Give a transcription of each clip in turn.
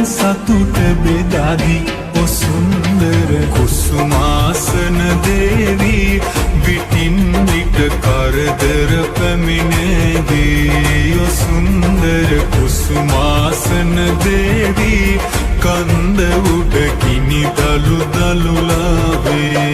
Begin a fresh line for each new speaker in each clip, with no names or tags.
සතුට බෙදාදී ඔ සුන්දර කුසුමාසන දේවී විටින් විට කරදර පැමිණේදී ඔ සුන්දර කුසුමාසන දේවී කන්ද උඩ කිනි දලු දලුලාවේ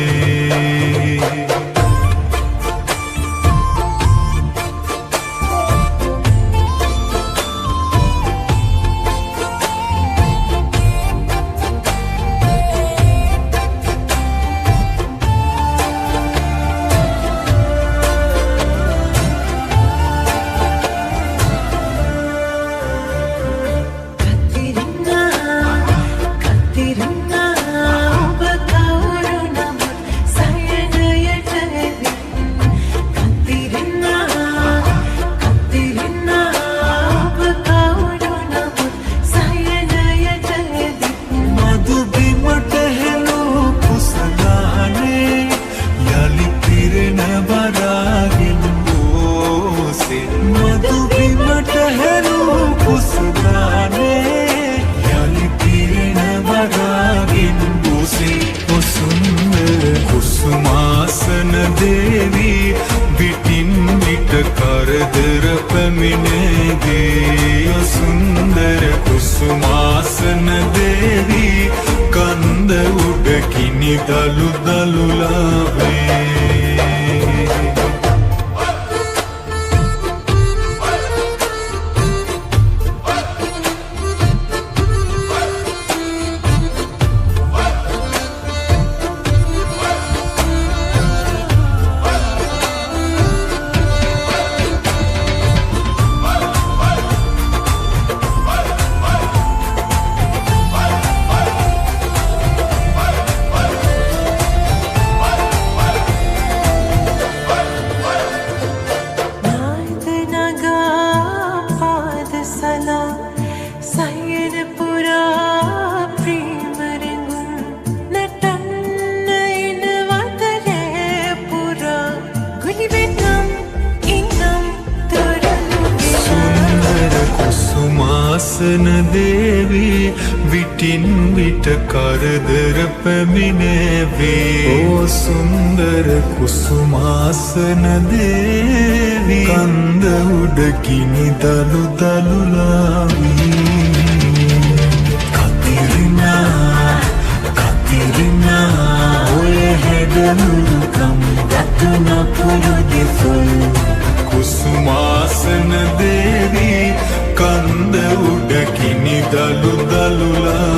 කුසුමාසන දේවී විටින් විට කරදර පැමිණේදී ඔ සුන්දර කුසුමාසන දේවී කන්ද උඩ කිනි දලු දලුලාවේ කුසුමාසන දේවී විටින් විට කරදර පැමිණේවී ඕ සුන්දර කුසුමාසන දේවී කන්ද උඩ කිනි දලු දලුලාවී කතිරිනා ඔය හැඩමුරුකම් දතුන පුරුදිෆුල් කුසුමාසන දේවී කන්ද උඩ කිනි දලු දලුලා